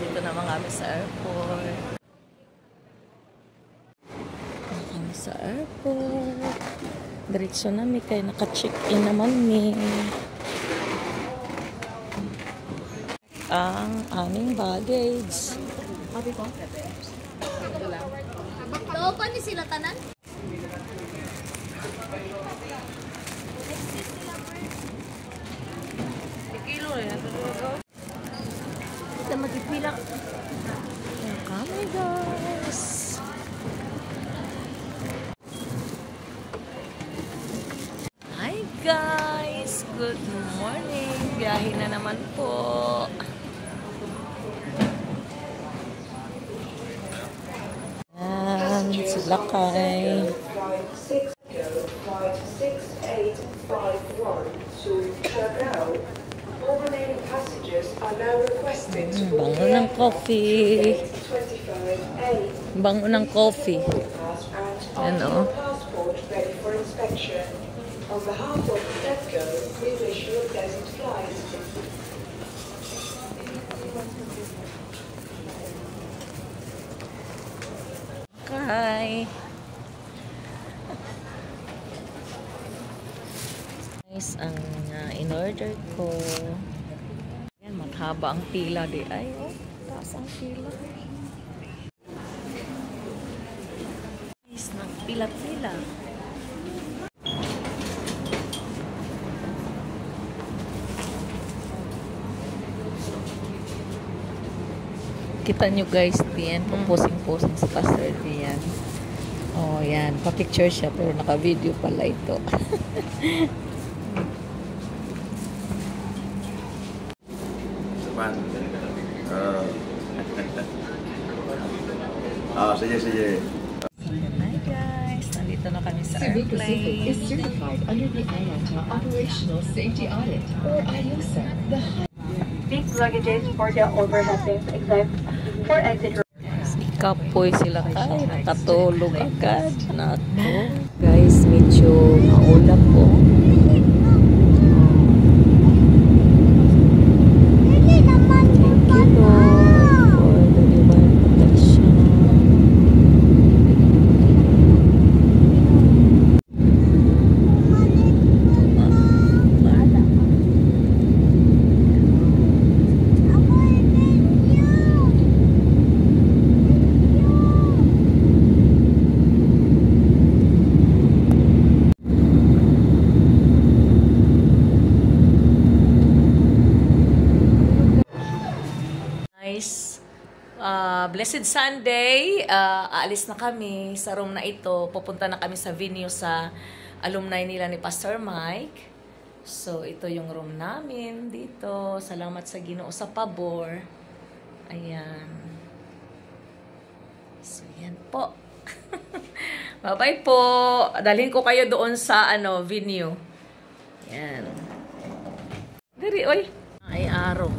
Dito naman kami sa airport. Kami sa airport. Diretso na mi kay naka-check-in naman mi. Ang aming baggage. Happy ko? Ito lang. Loopan ni sila tanan? Kilo yan. Ito magpipila. Ayan kami guys. Hi guys! Good morning! Biyahe na naman po. Ayan, sila kay. Bango ng coffee. Bango ng coffee. Ano? On behalf of TEPCO, we wish you a pleasant flight. Hi! Guys, ang in-order ko. Ayan, maghaba ang pila di. Ay, oh, taas ang pila. Guys, nagpila-pila. Kita nyo guys, diyan, posing-posing sa pastor diyan. Oh, yan. Pa-picture siya, pero naka-video pala ito. Sige. Hi guys, nandito na kami sa Cebu Pacific is airplane. certified under the IATA Operational Safety Audit, or IOSA. Big luggages for the overhead bins exempt for exit. Ikapoy sila. Ay, nakatulog agad. Nato. Guys, medyo maulap po. Thank you Lord for the divine protection. Blessed Sunday, aalis na kami sa room na ito. Pupunta na kami sa venue sa alumni nila ni Pastor Mike. So, ito yung room namin dito. Salamat sa Ginoo sa pabor. Ayan. So, yan po. Bye-bye po. Dalhin ko kayo doon sa venue. Yan. Dari, oy. Ay, araw.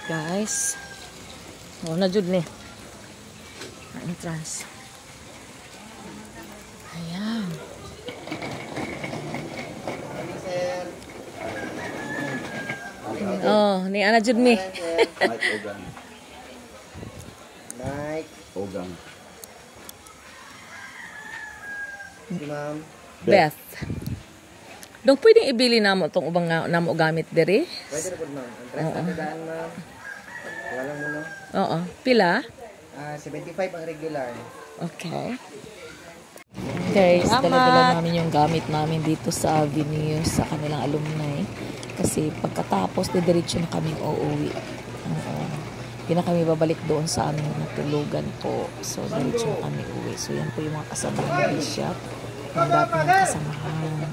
Guys, na jud ni entrance. Ayan. Oh, ni ana jud mi. Mike Ogang. Ma'am Beth. Dong pwedeng ibili namo tong ubang namo gamit diri? Pwede na po ma'am. Ang price na tandaan ma'am. Wala mo no? Oo. Pila? 75 ang regular. Okay. Guys, dala-dala namin yung gamit namin dito sa venue sa kanilang alumni. Kasi pagkatapos, diretso na kami uuwi. Hindi na kami babalik doon sa aming natulugan po. So, diretso na kami uwi. So, yan po yung mga kasamahan ni Bishop. Ang dati ng kasamahan.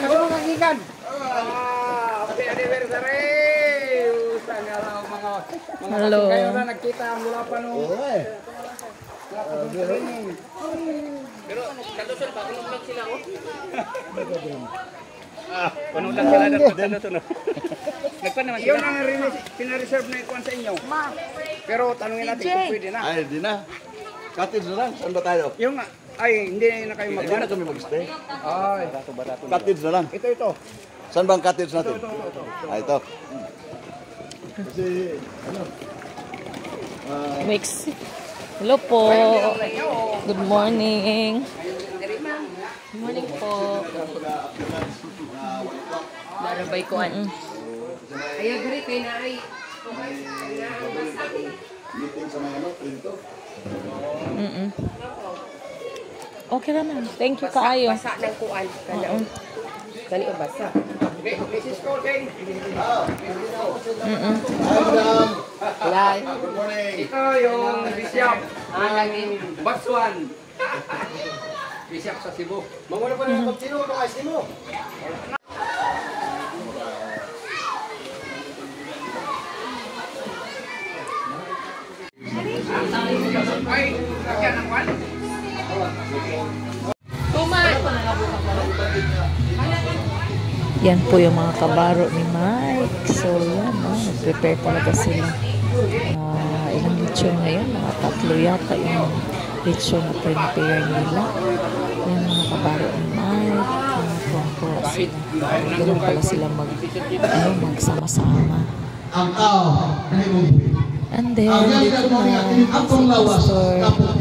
Ako mga gigan. Happy anniversary! Hello. Kayo na nagkita mula pa nung... Pero, kalusol ba? Kung vlog sila ko? Punong lang sila dito na. Nagpan naman sila. Yun ang pinareserve na ikuan sa inyo. Pero tanungin natin kung pwede na. Ay, di na. Cottage na lang. Saan ba tayo? Yung, ay, hindi na kayo Hindi na kami mag-stay. Ay, Cottage na lang. ito. Saan ba ang cottage natin? Ito. Kasi, ano? Mix. Hello po. Good morning. Good morning po. Darabay ko an. Meeting sa mga ano, printo. Okay naman. Thank you kaayo. Basa ng kuan. Dali o basa. Mrs. Colding. Hi, madam. Good morning. Ito yung Bishop. Baksuan. Bishop sa Cebu. Mamuna pa na mag-tino. Ito kayo, Simo. Ay, lagyan ng kwan. Yan po yung mga kabaro ni Mike. So, yan. Nag-prepare talaga sila. Ilang lechon ngayon? Mga 3 yata yung lechon na prepare nila. Yan mga kabaro ni Mike. Tuwang-tuwa sila. Ganun pala sila magsama-sama. Ang tao na imubuhi. And then, Ang yan dito na na mga atong lawas Pastor kapag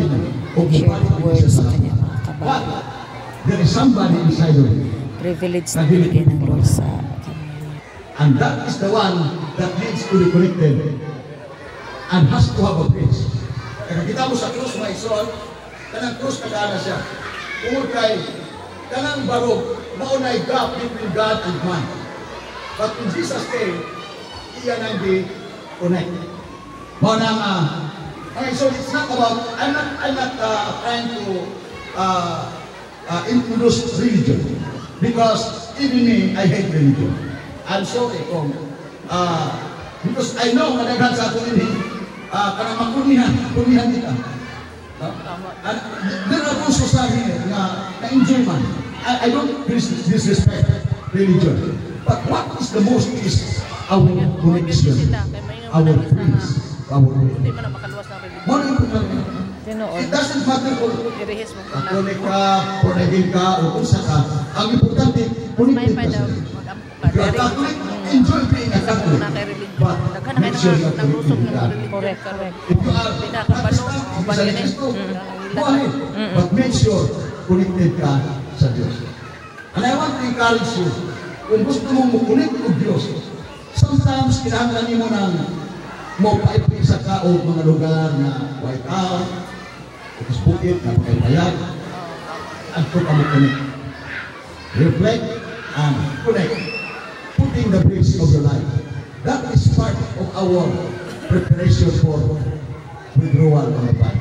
shared words sa kanya mga kabaro. There is somebody inside of you. Privilege na binigay ng Lord sa kanya. And that is the one that needs to be connected and has to have a place. Kaya kita mo sa krus, my son, kanang krus kagana siya. Tungod kay kanang barog, maunay gap between God and man. But when Jesus came, iyan ang di-connect. Mauna okay, so it's not about, I'm not trying to introduce religion. Because even me, I hate religion. I'm sorry kung, because I know managhan sa ato ini, karang makunihan kita. There are rules society na enjoy man. I don't disrespect religion. But what is the most is our connection, our praise, our way. More important, it doesn't matter kung Katolik ka, Pornagin ka, o kung sa ka. Ang importante, connected ka sila. If you are Catholic, enjoy being a Catholic. But make sure you are connected with God. Correct. If you are Protestant, isa ni Cristo, go ahead. But make sure connected ka sa Diyos. And I want to encourage you, kung gusto mong mag-connect with Diyos, sometimes kinahanglan mo ng mo paipisa ka o mga lugar na white out, tapos bukit, napakaypayag, at kung ka mag-connect. Reflect and connect. Putting the bridge of your life. That is part of our preparation for withdrawal from the body.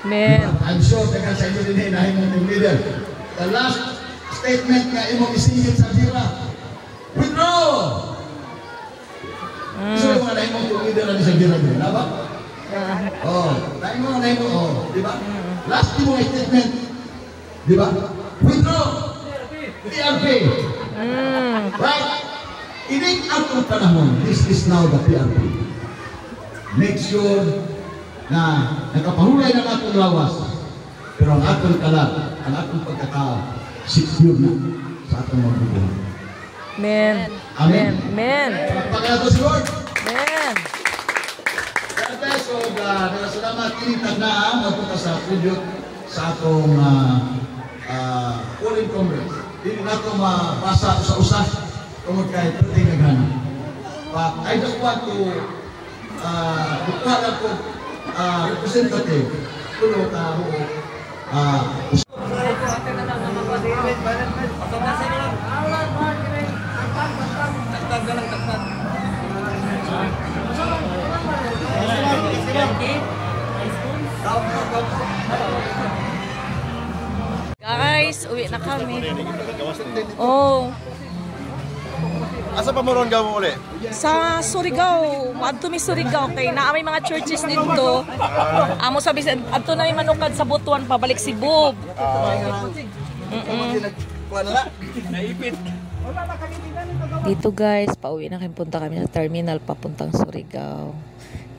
Amen. I'm sure na sa inyo din hinahimong ng leader. The last statement na imong isingit sa Gira, withdraw! So yung mga nahimong yung leader na sa Gira din, ba? Nahimong di ba? Last imong statement, di ba? Withdraw! PRP! Right? Ining atong panahon, this is now the PRP. Make sure na nakapahulay ng atong lawas, pero ang atong kalat, ang atong pagkatao, secure na sa atong magbubuhay. Amen. Amen. Amen. Pagkakato si Lord. Amen. Kaya so, salamat kinitag na magpunta sa tribute sa atong Foreign Congress. Hindi na ito mabasa sa usas tungkol kay Perting Naghana. But I just want to bukuhan ako representative tulo ka Guys, uwi na kami. Oh. Asa pa mo ron gaw mo uli? Sa Surigao, adto mi Surigao kay naa may mga churches dito. Amo sabi adto na may manukad sa Butuan pabalik si Bob. Naipit. Dito guys, pauwi na kami, punta kami sa terminal papuntang Surigao.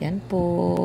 Yan po.